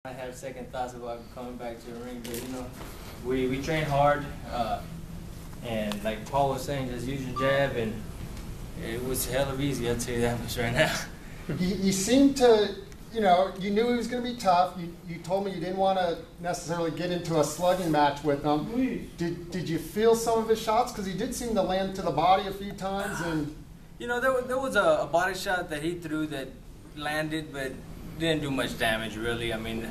I had second thoughts about coming back to the ring, but you know, we train hard, and like Paul was saying, just use your jab, and it was hell of easy. I'll tell you that much right now. You seemed to, you know, you knew he was going to be tough. You told me you didn't want to necessarily get into a slugging match with him. Did you feel some of his shots? Because he did seem to land to the body a few times. And you know, there was a body shot that he threw that landed, but didn't do much damage really. I mean,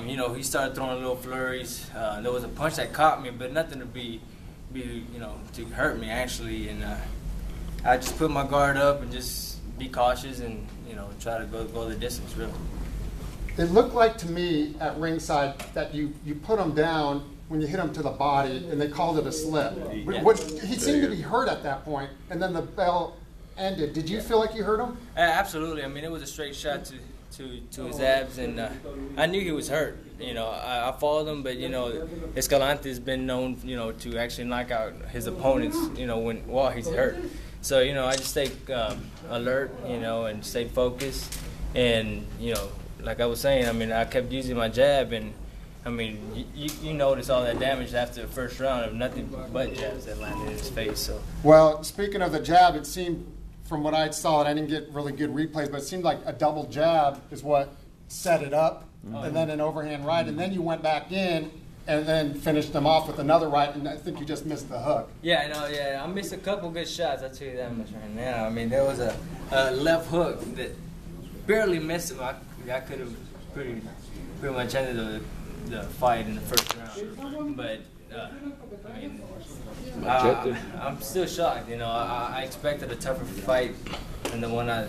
you know, he started throwing little flurries. There was a punch that caught me, but nothing to be you know, to hurt me actually. And I just put my guard up and just be cautious and, you know, try to go the distance really. It looked like to me at ringside that you put him down when you hit him to the body, and they called it a slip. Yeah. He seemed to be hurt at that point, and then the bell ended. Did you feel like you hurt him? Absolutely. I mean, it was a straight shot to his abs, and I knew he was hurt. You know, I followed him, but you know, Escalante has been known, you know, to actually knock out his opponents, you know, while he's hurt. So you know, I just stay alert, you know, and stay focused. And you know, like I was saying, I mean, I kept using my jab, and I mean, you notice all that damage after the first round of nothing but jabs that landed in his face. So well, speaking of the jab, it seemed, from what I saw, and I didn't get really good replays, but it seemed like a double jab is what set it up, and then an overhand right, and then you went back in and then finished them off with another right, and I think you just missed the hook. Yeah, I know. Yeah, I missed a couple good shots. I'll tell you that much right now. I mean, there was a left hook that barely missed him. I could have pretty much ended the fight in the first round, but I mean, I'm still shocked. You know, I expected a tougher fight than the one I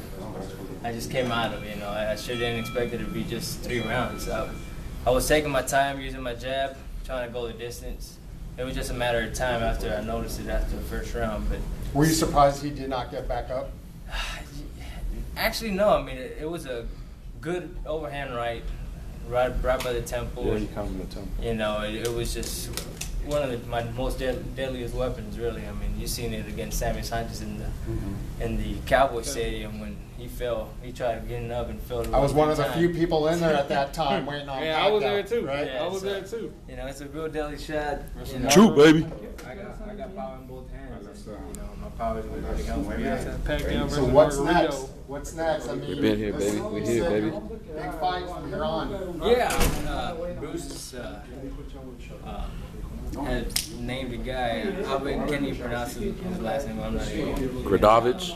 just came out of. You know, I sure didn't expect it to be just 3 rounds. I was taking my time, using my jab, trying to go the distance. It was just a matter of time after I noticed it after the first round. But were you surprised he did not get back up? Actually, no. I mean, it was a good overhand right by the temple. Yeah, he caught him in the temple. You know, it was just one of my most deadliest weapons, really. I mean, you've seen it against Sammy Sanchez in the Cowboy Stadium when he fell. He tried getting up and fell. I was one of the few people in there at that time waiting on. Yeah, I was there too. Right? Yeah, I was there too. You know, it's a real deadly shot. You know, True, baby. I got power in both hands. You know, my power is really helping me. So what's next? What's next? I mean, We've been here, baby. We're here, baby. Big fight from here on. Yeah, Bruce had named a guy. I can't even pronounce his last name. I'm not even. Gradovich.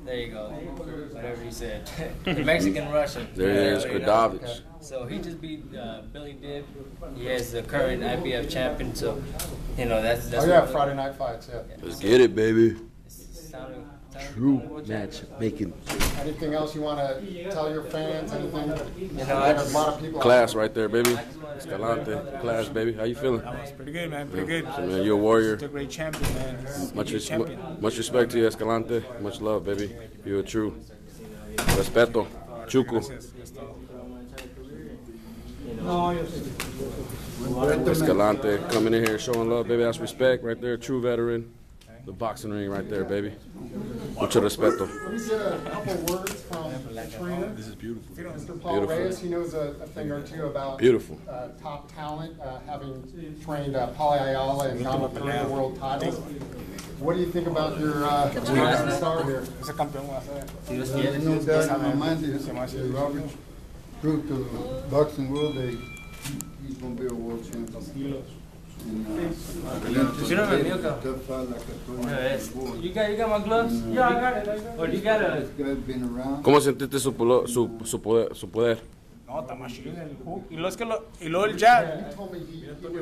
There you go. Whatever he said. The Mexican Russian. There it is, Gradovich. So he just beat Billy Dib. He is the current IBF champion. So, you know, that's Oh yeah, Friday night fights. Yeah. Let's get it, baby. True match making. Anything else you want to tell your fans? Anything? You know, I There's a lot of people. Class right there, baby. Escalante, class, baby. How you feeling? It's pretty good, man. Pretty good. So, man, you're a warrior. He's a great champion, man. Much respect to you, Escalante. Much love, baby. You're a true. Respeto. Chuco. Escalante coming in here showing love, baby. That's respect right there. True veteran. The boxing ring right there, baby. Mucho respeto. Let me get a couple words from the trainer. This is beautiful. Mr. Paul Reyes, he knows a thing or two about top talent, having trained Paulie Ayala and gone through the world titles. What do you think about your star here? Ese campeón va a ser. There's no doubt in my mind that Robert proved to the boxing world that he's going to be a world champion. You know you got my gloves? Yeah, I got it. Or you got a... ¿Cómo sentiste su poder? No, está más chido el hook. Y luego el jab.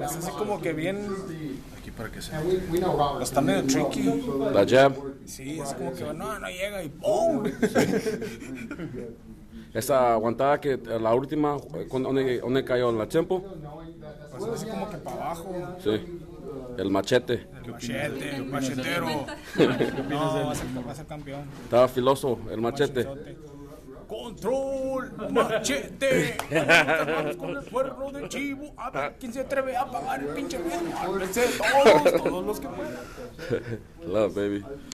Es así como que bien. Aquí para que se. Está medio tricky. La jab. Sí, es como que no llega y ¡pum! Esa aguantada que la última, ¿dónde cayó? ¿En la tempo? Pues así como que para abajo. Sí. El machete. El machetero. No, va a ser campeón. Estaba filoso el machete. ¡Control! ¡Machete! Vamos con el cuerno de chivo. A ver quién se atreve a pagar el pinche miedo. Todos los que puedan. Love, baby.